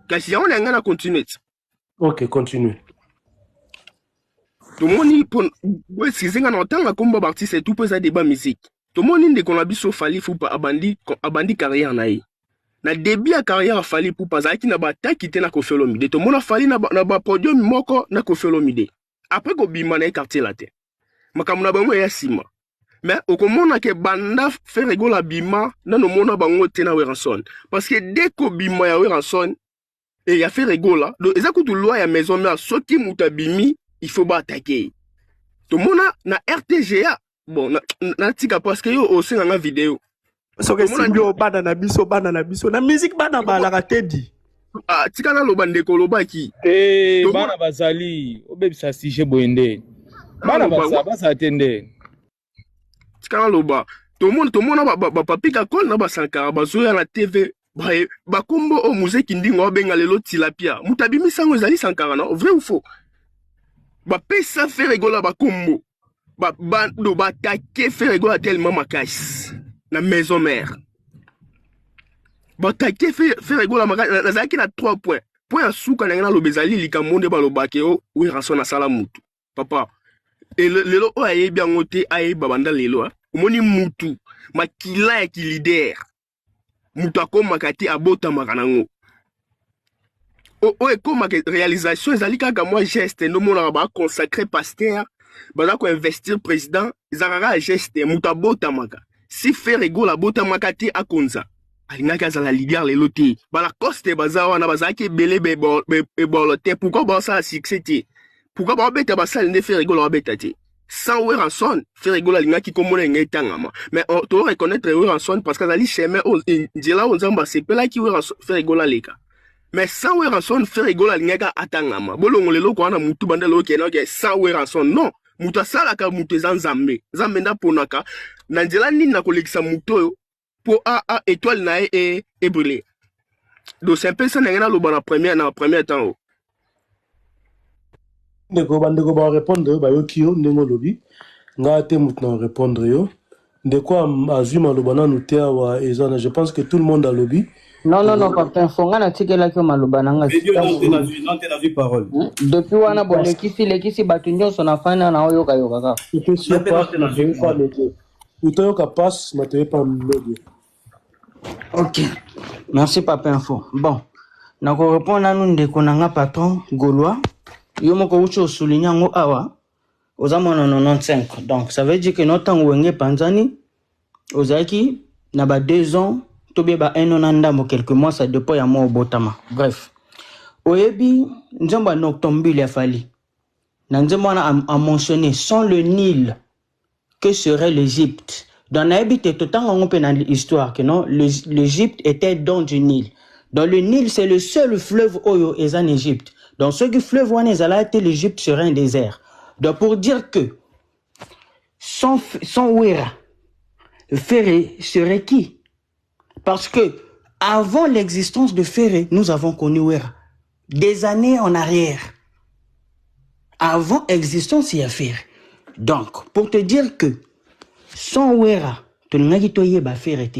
[SPEAKER 7] kasi on a ngana continuer.
[SPEAKER 2] OK, continue.
[SPEAKER 7] Tout le monde pour si zinga na tanga komba artiste et tout peut ça débat musique. Tout le monde ndeko na biso fali fu pa abandi carrière na ye. Na début ya carrière fali pu pa zaki na bataki te na Koffi Olomide. Tout le monde fali na ba podium moko na Koffi Olomide. Après ko bima na quartier la te. Makamuna bango ya sima. Mais au komona ke banda fait rigola bima na no mona bango te na Weranson. Parce que dès ko bima ya Weranson et ya fait rigola, donc ezakutu loi ya maison mère soki mutabimi, il faut pas attaquer. To mona na RTGA. Bon na tika parce que yo aussi na vidéo.
[SPEAKER 4] So que simbio bana na biso na musique bana ba la tedi.
[SPEAKER 7] Ah tika na lobande ko lobaki.
[SPEAKER 8] Bana bazali obebisa sije boende. Bana basa atende.
[SPEAKER 7] Tikana loba. Tout le monde ba papi ka kol na ba sankara bazoya na TV. Ba kombo o musée ndingo benga lelo tilapia. Mutabimi sango ezali sankara non vrai ou faux? Ba pesa faire rigola ba kombo. Ba bando ba take faire rigola tellement makasi na maison mère. Ba take faire rigola makasi na zaki na 3 points. Point ya suka na ngana lobezali likamonde ba lobake o Weranson na sala mutu. Papa et lelo o aye bien ngote aye babanda lelo omoni mutu makila ya leader mutu akoma kati abota makanango o ekoma ke réalisation ezali kaka moi geste no mona ba consacrer pasteur bana ko investir président ezakaka geste mutu abota maka si faire rigola bota makati akonza alingaki azala leader lelo te bala coste bazawa na bazaki belé bebolote pourquoi ba ça succès te. Pourquoi ba beta ba sale ne faire rigola ba beta ti sans Weranson faire rigola linga ki komona ngetangama mais on doit reconnaître Weranson parce que ali chemin on dila on zamba c'est pela ki Weranson faire rigola leka mais sans Weranson faire rigola linga ka atangama bolongo lelo ko na mutu bandelo ke na ke sans Weranson non mutu sala ka mutu zanzambe nda ponaka na ndela nini na kolekisa mutu pour a étoile na et brûler donc c'est un peu ça na lo na première temps.
[SPEAKER 2] Ndeko bandeko ba répondre ba yo kio ndengo lobi nga te mutna répondre yo ndeko azuma lobana nutea wa ezana je pense que tout le monde a lobby.
[SPEAKER 9] Non papa fonga na tikela ko malobana nga
[SPEAKER 10] non te na vie parole
[SPEAKER 9] depuis wana boleki si batu nyonso na fana na oyo kayoka ka
[SPEAKER 2] je suis pas métier utoyo ka passe mateye pas médier.
[SPEAKER 9] OK merci papa info bon na ko répondre na ndeko na nga patron Gaulois. Yo moko ucho souligner ngo awa ozamona 95 donc ça veut dire que notre temps wenge panzani ozaki na ba 2 ans to be ba 1 an ndambo quelques mois ça dépend ya mo botama bref oyebi nzamba noktombile fali na nzemona a mentionné sans le Nil que serait l'Égypte dans naibite totango ngompe na histoire que non l'Égypte était dans du Nil. Dans le Nil c'est le seul fleuve oyo est en Égypte. Donc, ce qui fleuve Wanezala était l'Égypte serait un désert. Donc, pour dire que sans Ouera, Ferré serait qui? Parce que avant l'existence de Ferré, nous avons connu Ouera. Des années en arrière. Avant existence, il y a Ferré. Donc, pour te dire que sans Ouera, tu n'as pas Ferré.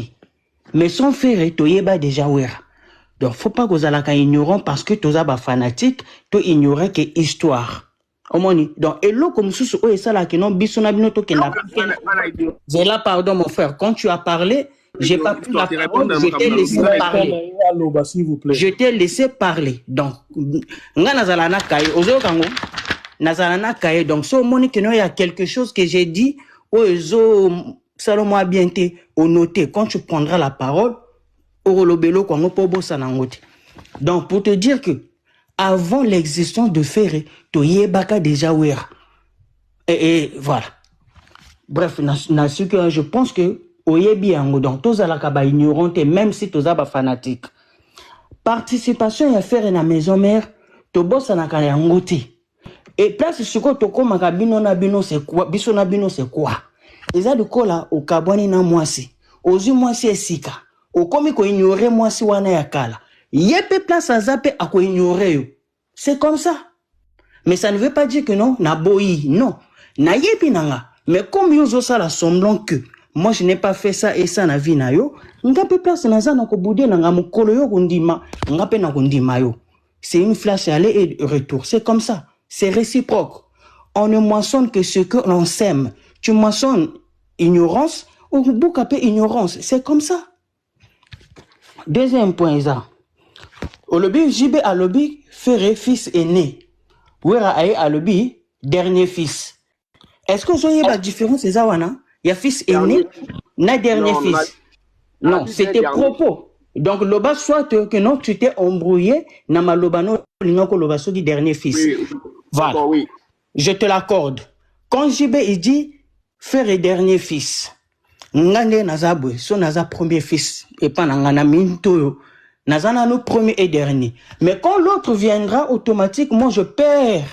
[SPEAKER 9] Mais sans Ferré, tu n'as déjà Ouera. Donc, faut pas que vous allez ignorant parce que tu es fanatique, tu ignorais que histoire. Donc, et là, comme ça, c'est ça là qui n'ont bisona binoto qui n'a pas. J'ai là, pardon, mon frère. Quand tu as parlé, j'ai pas pu la parole, je t'ai laissé parler. Je t'ai laissé parler. Donc, nga nazalana kaye, ozo kango, nazalana kaye. Donc, so moni que il y a quelque chose que j'ai dit, ozo, salomon bien te, au noté. Quand tu prendras la parole, orolobelo kango pobo sanangote. Donc, pour te dire que, avant l'existence de Ferré, Toyebaka déjà ouera. Et voilà. Bref, je pense que Oyebi Ango, donc tous à la kaba ignorante, même si tous à fanatique. Participation à faire la maison mère, to boss na kaya ngoti. Et place ce que toko makabino na bino c'est quoi? Biso na bino c'est quoi? Eza de kola au kabwani na mwasi. Ozu mwasi esika. O komi ko ignorer mwasi wana ya kala. Yepe place à zappe à quoi ignorer. C'est comme ça. Mais ça ne veut pas dire que non, na boyi, non. Na yepi nanga. Mais comme yozo ça la semblant que moi je n'ai pas fait ça et ça na vie na yo, nga pe place na za na ko boudé nanga mukolo yo kundima, nga pe na kundima yo. C'est une flash aller et retour, c'est comme ça. C'est réciproque. On ne moissonne que ce que l'on sème. Tu moissonnes ignorance ou boucapé ignorance, c'est comme ça. Deuxième point ça. Au lobby, JB à lobby, Ferré, fils aîné. Ouera Aye à lobby, dernier fils. Est-ce que vous voyez la différence, c'est ça, wana? Il y a fils aîné, na dernier fils. Non, c'était propos. Donc, loba, soit que non, tu t'es embrouillé, na ma loba no, l'inoko loba, so du dernier fils. Voilà. Je te l'accorde. Quand JB, il dit, Ferré, dernier fils. Ngane nazabwe, so naza premier fils. Et pas nangana minto. Nazana nous premier et dernier. Mais quand l'autre viendra, automatiquement, je perds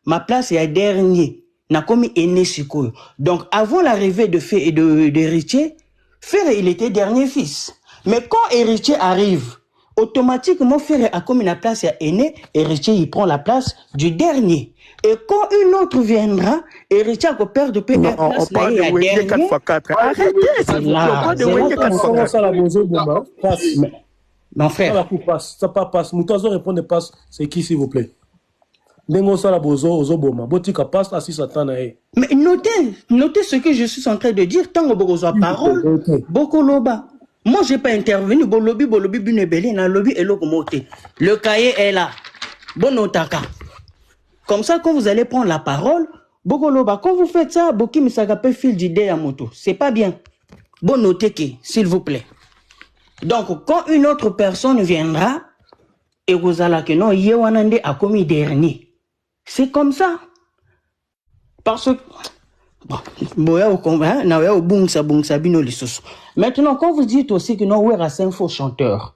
[SPEAKER 9] ma place et à dernier. N'a commis aîné sikoyo. Donc, avant l'arrivée d'héritier, Ferré, il était dernier fils. Mais quand héritier arrive, automatiquement, Ferré a commis la place à aîné, héritier, il prend la place du dernier. Et quand une autre viendra, héritier a perdre de paix.
[SPEAKER 4] On parle de Wenge 4x4. Arrêtez, c'est là. C'est
[SPEAKER 9] mon frère.
[SPEAKER 2] Ça passe. Moutazo répond passe. C'est qui, s'il vous plaît? Mais notez
[SPEAKER 9] ce que je suis en train de dire. Tant que vous avez parole, beaucoup loba. Moi, je n'ai pas intervenu. Bolobi, bunebeli, na lobby et locomoté. Le cahier est là. Bon otaka. Comme ça, quand vous allez prendre la parole, beaucoup loba. Quand vous faites ça, Boki Misagape fil d'idée à moto. C'est pas bien. Bon notez, s'il vous plaît. Donc, quand une autre personne viendra, et vous allez que non, Yewanande a commis dernier. C'est comme ça. Parce que, maintenant, quand vous dites aussi que non, Ouera, c'est un faux chanteur.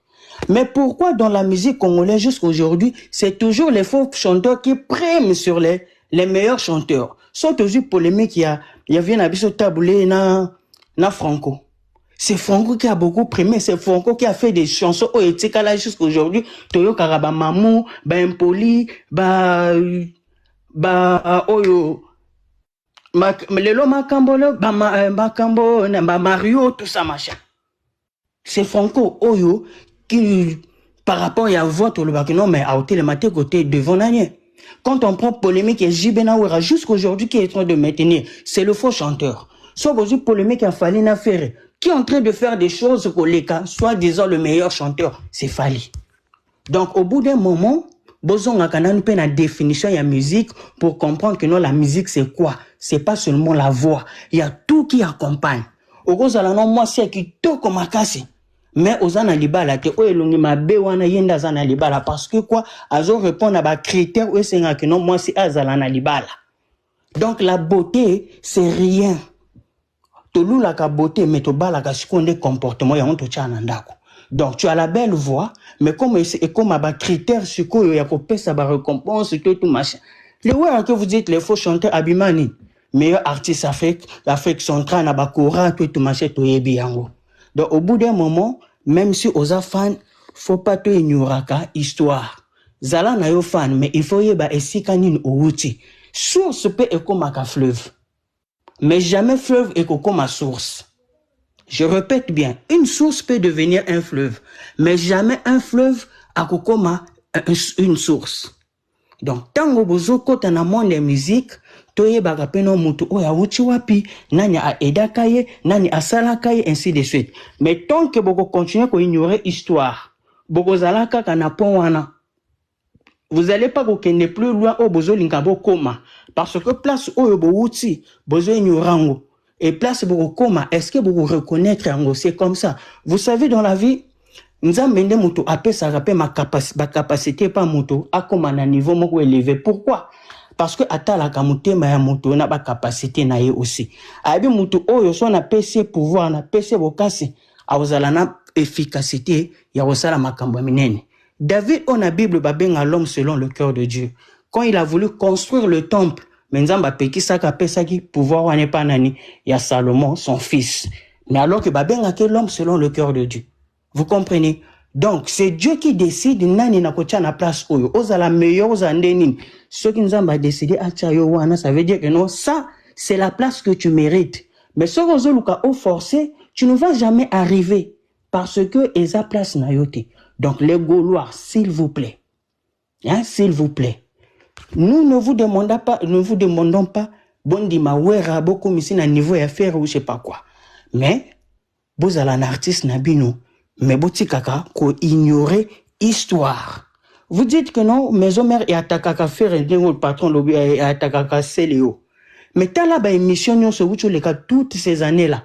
[SPEAKER 9] Mais pourquoi dans la musique congolaise jusqu'à aujourd'hui, c'est toujours les faux chanteurs qui priment sur les meilleurs chanteurs? Sauf toujours polémique, il y a un abisso taboulé na Franco. C'est Franco qui a beaucoup primé, c'est Franco qui a fait des chansons au Etikala jusqu'à aujourd'hui. Toyo Karaba Mamou, Impoli, Oyo, Lelo Makambolo, Makambo, Mario, tout ça machin. C'est Franco, Oyo, qui, par rapport à votre non, mais à hôtel maté côté devant l'année. Quand on prend polémique et Jibena Ouera jusqu'à aujourd'hui qui est en train de maintenir, c'est le faux chanteur. Soit aujourd'hui polémique à Falina Ferré, qui est en train de faire des choses pour les cas, soit disant le meilleur chanteur, c'est Fali. Donc, au bout d'un moment, besoin a une définition de la musique pour comprendre que non, la musique c'est quoi? C'est pas seulement la voix. Il y a tout qui accompagne. Au gros, moi, c'est qui tout comme à casser. Mais aux analibala, te oelongi mabe wana yenda zanalibala parce que quoi? Azo répondre à des critères où c'est que non, moi c'est azalanalibala. Donc, la beauté, c'est rien. Tolu la ka beauté, mais to bala ka sikonde comportement ya onto chanandako. Donc tu as la belle voix, mais comme ba critères siko ya ko pesa ba récompense tout machin. Les ouais que vous dites les faux chanteurs Abimani, meilleur artiste Afrique centrale, na bakora, tout machin, tout yebi yango. Donc, au bout d'un moment, même si osa fan, faut pas te ignorer histoire. Zala na yo fan, mais il faut yeba esika nini outi. Source peut ekomaka fleuve. Mais jamais fleuve ekokoma source. Je répète bien, une source peut devenir un fleuve, mais jamais un fleuve akokoma une source. Donc, tango bozo kota na monde de musique, toye bagapeno mutu oya uchi wapi, nani a edakaye, nani a salakaye, ainsi de suite. Mais tant que boko continue ko ignorer histoire, boko zalaka kana ponwana, vous allez pas vous kende plus loin au bozo linkabo koma. Parce que place oyo bo uti, bozo ignorango. Et place boko koma, est-ce que vous reconnaître yango? C'est comme ça. Vous savez, dans la vie, Nzambende mutu ape sa rappe ma capacité pas mutu akoma na niveau moko élevé. Pourquoi? Parce que atala ka mutema ya mutu na ba capacité na ye aussi. Abi mutu oyo so na PC pouvoir na PC bokasi awzala na efficacité ya osala makambo minene. David on a Bible babenga l'homme selon le cœur de Dieu. Quand il a voulu construire le temple, Nzamba peki saka pesa ki pouvoir wane pa nani ya Salomon son fils. Mais alors que babenga ke l'homme selon le cœur de Dieu. Vous comprenez? Donc, c'est Dieu qui décide nani na kocha na place oyo. Oza la meilleure oza ndenin. Ce qui nous a décidé à Tchayo wana, ça veut dire que non, ça, c'est la place que tu mérites. Mais ce que luka au forcé, tu ne vas jamais arriver. Parce que eza place na yote. Donc, les Gaulois, s'il vous plaît. Hein, s'il vous plaît. Nous ne vous demandons pas, bondima wera, beaucoup ici na niveau à faire ou je sais pas quoi. Mais, vous avez un artiste nabino. Mais botikaka ko ignorer histoire. Vous dites que non, maison mère et attaquaka faire un patron lobby et attaquaka Céléo. Mais t'as là ba émission sur où tu les cas toutes ces années là.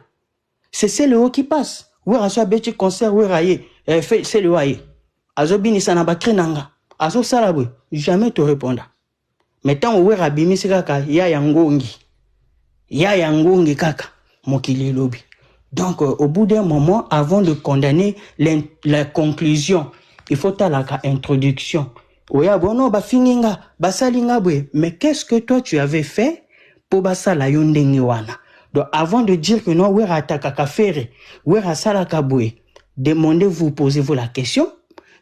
[SPEAKER 9] C'est Céléo qui passe. Oui, à soit bête concert oui raillé fait Céléo aye. Azo bini sana ba krenanga. Azo salabwe jamais te répondre. Mais tant où rabimi kaka ya yangongi. Ya yangongi kaka mokili lobby. Donc, au bout d'un moment, avant de condamner la conclusion, il faut la introduction. Mais qu'est-ce que toi tu avais fait pour basala yondengiwana? Donc, avant de dire que non, demandez-vous, posez-vous la question.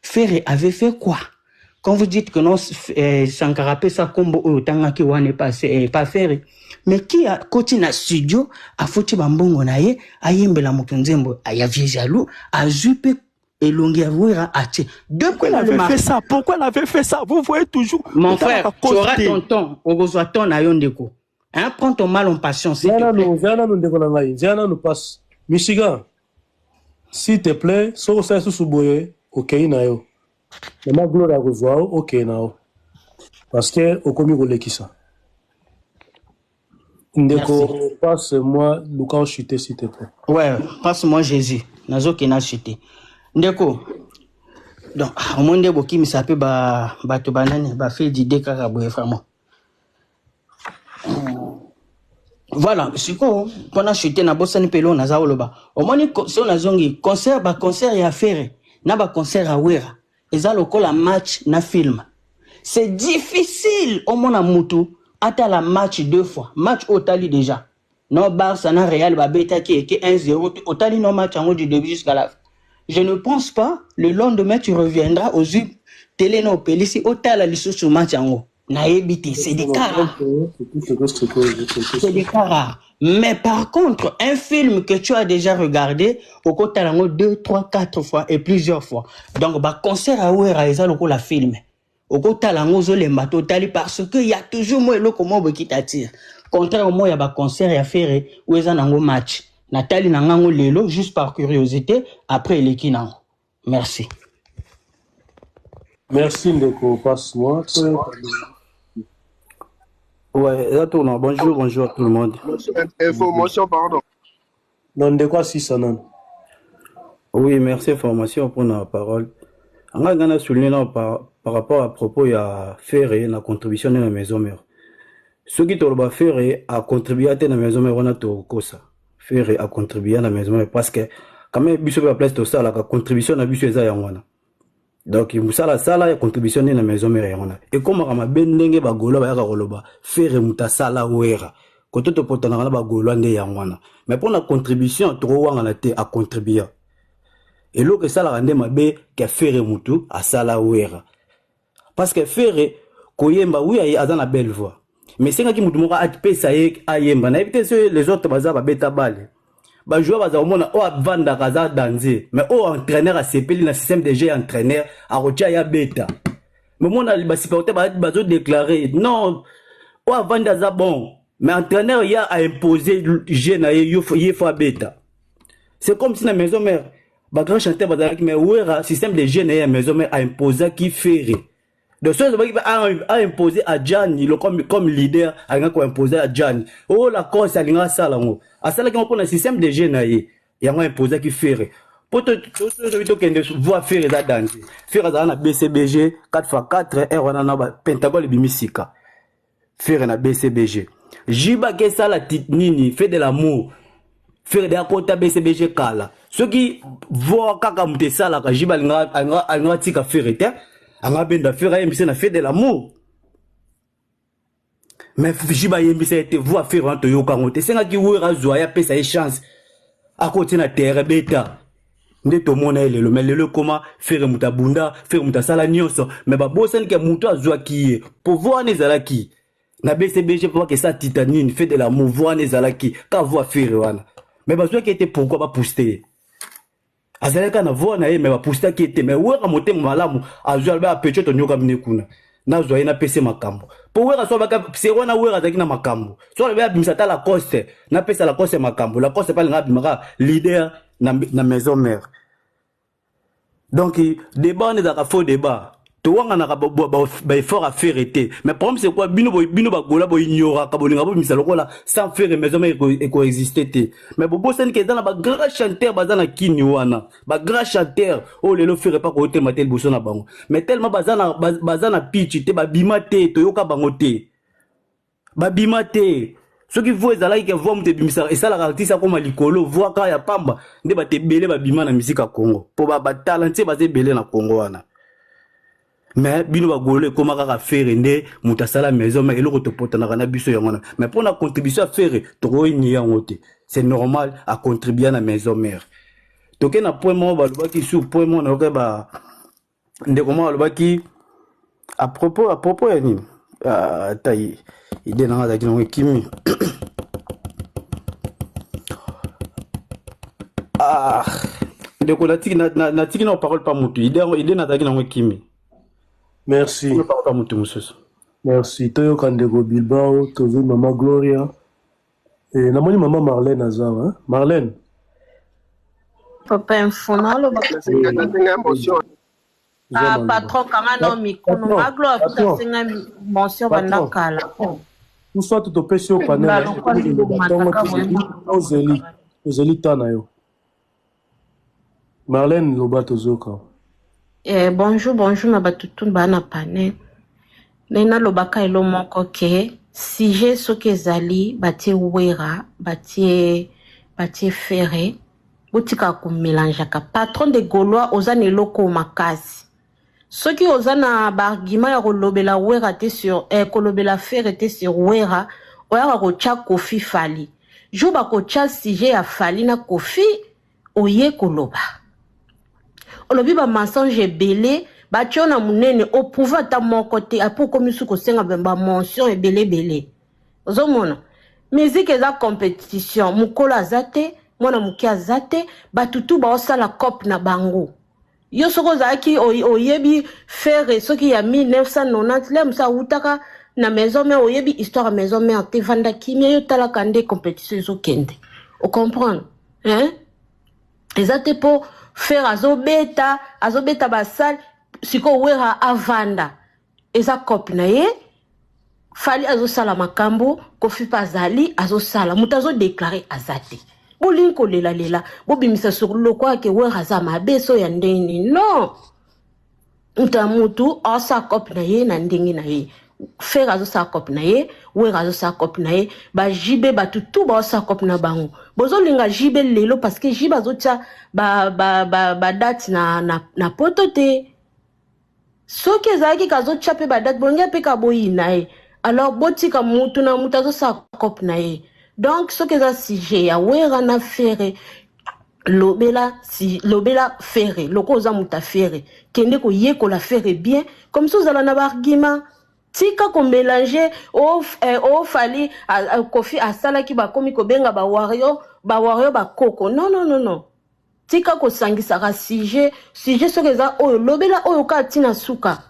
[SPEAKER 9] Ferré avait fait quoi? Quand vous dites que non, Sankara ça combo utangaki wane pas Ferré. Mais qui a continué à studio, a foutu bambongo naye, a yembela mutunzembo, a yavi jaloux, a zupe et longi avouera a tché.
[SPEAKER 4] Pourquoi elle avait fait ça? Pourquoi elle avait fait ça? Vous voyez toujours.
[SPEAKER 9] Mon frère, tu auras ton temps, on reçoit ton ayondeko. Hein, prends ton mal en patience.
[SPEAKER 2] Nous passe. Michigan, s'il te plaît, so ça sous boye, ok nayo. Ma gloire à revoir, ok nao. Parce que au commis goleki ça. Ndeko, passe-moi Lucas chuté s'il te plaît.
[SPEAKER 9] Ouais, passe-moi Jésus. Nazo qui n'a chuté. Ndeko. Donc, au monde de Boki, mais ça peut battre banane, fait d'idée caraboué vraiment. Voilà, c'est quoi? Quand on a chuté, na bossa ni pelo, na zaoloba. Au moins, si on a zongi, concert et affaire, na ba concert à wera. Et ça, le match, na film. C'est difficile, au moins, à Moutou. Ata la match 2 fois. Match au tali déjà. Non, Barça, na Real, Babeta qui est 1-0. Au tali, non match en haut du début jusqu'à la fin. Je ne pense pas, le lendemain, tu reviendras aux yeux. Télé, non, Pélissi, au tali, sur match en haut. Naébité, c'est des cas rares. C'est des cas rares. Mais par contre, un film que tu as déjà regardé, au côté 2, 3, 4 fois et plusieurs fois. Donc, bah, concert à Ouera, ils ont la film. Au côté parce qu'il y a toujours moi le comment qui t'attire. Contrairement il y a un concert à faire où ils ont un match. Nathalie nangango lelo juste par curiosité après les kinang. Merci.
[SPEAKER 2] Merci Ndeko, passe-moi.
[SPEAKER 10] Ouais, là tourne. Bonjour à tout le monde.
[SPEAKER 11] Information, pardon.
[SPEAKER 2] Non, de quoi si ça non?
[SPEAKER 10] Oui, merci information pour la parole. On a souligné par rapport à propos il y a Ferré la contribution de la maison mère. Ce qui t'a Ferré a contribué à la maison mère on a tout ça. Ferré a contribué à la maison mère parce que quand même biso la place tout ça la contribution na biso eza yangwana. Donc il musala sala ya contribution na maison mère yangwana. Et comme ma bendenge ba golo ba ya koloba Ferré mutasala wera. côté to potana na ba Gaulois nde yangwana mais pour la contribution to wanga na te a contribuer et lo que ça la rende mabe ke faire mutu a sala wera parce que faire koyemba oui azana belle voix mais c'est ngaki mutu moko atpesa ye ayemba na éviter les autres baza ba beta balle ba joueur baza omona o avanda kaza danser mais o entraîneur a sepeli na système de jeu entraîneur a rotia ya beta mais mona ba supporter bazo déclarer non o avanda za bon mais entraîneur ya a imposé jeu na ye fa beta c'est comme si na maison mère ba grand chanteur baza mais ouera système de jeu na ya maison mère a imposé qui faire de ce qui a imposé à Gianni comme leader a imposé à Gianni oh la cause a linga sala ngo asala ki on a système de jeu na ye ya ngo imposé qui faire pour to kende voir faire za danser faire za na BCBG 4x4 et on a na Pentagone bimisika faire na BCBG jiba ke sala nini fait de l'amour faire de akota BCBG kala ceux qui voient kaka mute sala ka jiba linga tika faire te anga benda faire yembise na fait de l'amour mais jiba yembise était voix faire en to yoka ngote senga ki wera zoya pesa e chance à côté na terre beta nde to mona elelo mais lelo koma faire mutabunda faire mutasala nyonso mais ba bosen ke muto azwa ki pour voir nezala ki na BCBG pour que ça titanine fait de l'amour voir nezala ki ka voix faire wana mais bazwa ki était pourquoi pas poster azaleka na voix na ye mais ba poster ki était mais wera mote malamu azwa ba pecho to nyoka mnekuna na zoye na pese makambo po wera so baka se wana wera zaki na makambo so ba bimisa la coste na pesa la coste makambo la coste pas nga bimaka leader na maison mère donc débat ne zaka faux débat to wanga na ba effort à faire été mais problème c'est quoi bino ba gola bo ignora ka bolinga bo bimisa lokola sans faire maison mère coexister té mais bobo sen ke dans ba grand chanteur bazana kini wana ba grand chanteur oh lelo faire pas ko te matel boso na bango mais tellement bazana pitch te ba bima te to yoka bango te ba bima te ceux qui voient ezala ke voix mte bimisa et ça la artiste comme likolo voix ka ya pamba nde ba te belé ba bima na musique à Congo po ba talenté ba te belé na Congo wana mais bino ba golo comme kaka faire nde mutasala maison mais eloko to potana na biso yangona mais pour la contribution à faire to ni yangote c'est normal à contribuer na maison mère to ke na point mo ba lobaki sur point mo na ke ba nde comment lobaki à propos ya nini tayi idée na za kino kimi de ko na tiki na parole pas mutu idée na za kino kimi.
[SPEAKER 2] Merci. Merci. Toyo Kandego Bilbao, Tovi Maman Gloria. Et namoni Maman Marlène Azar, hein? Marlène.
[SPEAKER 12] Papa Infonalo. Ah, patron, comment non, micro, non, ma gloire, tout à fait, mention, bandakala.
[SPEAKER 2] Tout ça, tout au péché au panel. Ozeli Tanayo. Marlène Lobato Zoka.
[SPEAKER 12] Bonjour, ma batutun bana pane. Nena lobaka elo moko ke si j'ai soke zali batie wera batie ferré botika ko mélange ka patron de Gaulois ozana eloko makasi. Soki ozana bargima ya kolobela wera te sur kolobela ferré te sur wera oya ko cha kofi fali. Jo ba ko cha si j'ai ya fali na kofi oye koloba. Olobi ba mensonge belé ba tiona munene au pouvoir ta mon côté a pour comme suko senga ba mention belé ozomona musique eza compétition mukola zate mona mukia zate ba tutu ba osala cop na bango yo soko zaki oyebi faire soki ya 1990 là musa utaka na maison mais oyebi histoire maison mais te vanda kimia yo tala kande compétition zo kende o comprendre hein ezate po faire azobeta basal siko wera avanda eza cop na ye fali azosala makambo kofi pazali azosala mutazo déclarer azate bolinko lela bobimisa sur lokwa ke wera za mabeso ya ndeni non mutamutu asa cop na ye na ndenge na ye faire azosala cop na ye wera azosala cop na ye ba jibe batutu ba osala cop na bango bozolinga jibe lelo parce que jibe azotia ba date na poto te soki ezalaki kazotia pe ba date bolongi ape kaboyi na ye alors botika mutu na mutu azosala cope na ye donc soki eza sujet ya wera na fere lobela fere loko oza mutu afere kende koyekola fere bien comme ça ozala na baargument tika komélange ofali kofi asalaki bakomi kobenga bawario bakoko non tika kosangisaka sujet soki eza oyo lobela oyo ka tina suka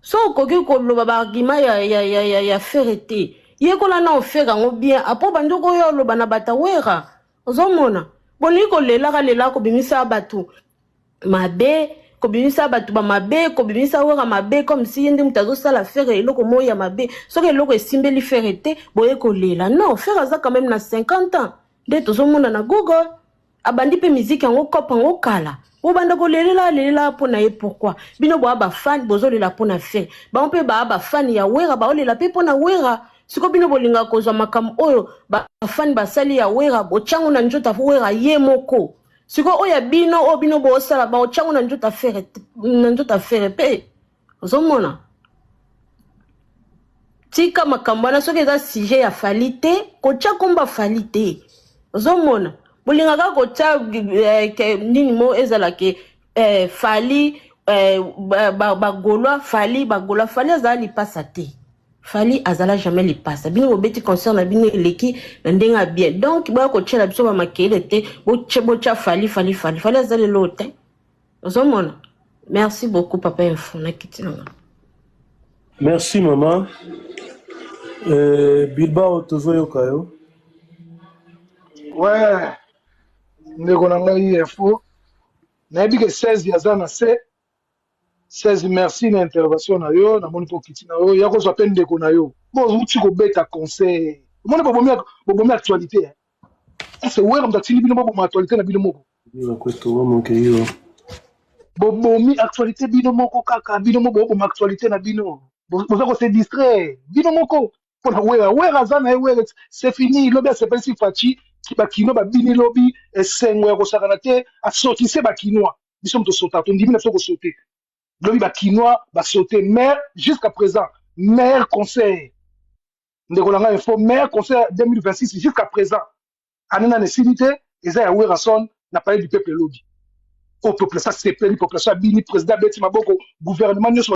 [SPEAKER 12] so okoki koloba baargument ya fere te yekola na ofere yango bien apo bandoko oyo oloba na bata wera ozomona bolingi kolelaka kobimisa bato mabe kobimisa bato bamabe kobimisa wera mabe comme si yende mutu azosala fere eloko moko ya mabe soki eloko esimbeli fere te boye kolela non fere aza quand même na 50 ans nde tozomona na google abandi mpe miziki yango kopa yango kala obanda kolelela mpo na ye pourquoi bino boya bafani bozolela mpo na fere bango mpe baya bafani ya wera baolela mpe mpo na wera siko bino bolinga kozwa makambo oyo bafani basali ya wera bochango na nzota wera ye moko siko oya bino oyo bino bosala bochango na nzota fere mpe ozomona tika makambo wana soki eza sujet ya fali te kotya komba fali te ozomona bolingaka kotya nini mo ezalake fali bagolwa fali azala lipasa te fali azala jamais lipasa bino bobeti concert na bino eleki na ndenga bien donc boya kotyela biso bamakele te botya fali azala lelo te ozomona merci beaucoup papa info nakiti nanga
[SPEAKER 2] merci mama Bilbao tozoyoka yo
[SPEAKER 6] ouais ndeko na ngai info nayebi ke 16 yaza na se 16 merci na intervention na yo namoni mpo kiti na yo ya kozwa mpe ndeko na yo bouti kobeta conseil omoni bobomi actualité ese wera mutu atili bino boboma actualité na bino moko bobomi actualité bino moko kaka bino moko boboma actualité na bino boza kose distrait bino moko mpona wera aza na ye wera c'est fini lobi asepelisi faci bakinois babini lobi esengo ya kosakana te asotise bakinois biso moto sota tondimi na biso kosote lobi bakinois basote mais jusqu'à présent meilleur conseil ndeko na ngai info meilleur conseil 2026 jusqu'à présent anena nesili te eza ya werason na palais du peuple lobi au peuple ça sepeli population abini président beti maboko gouvernement nyonso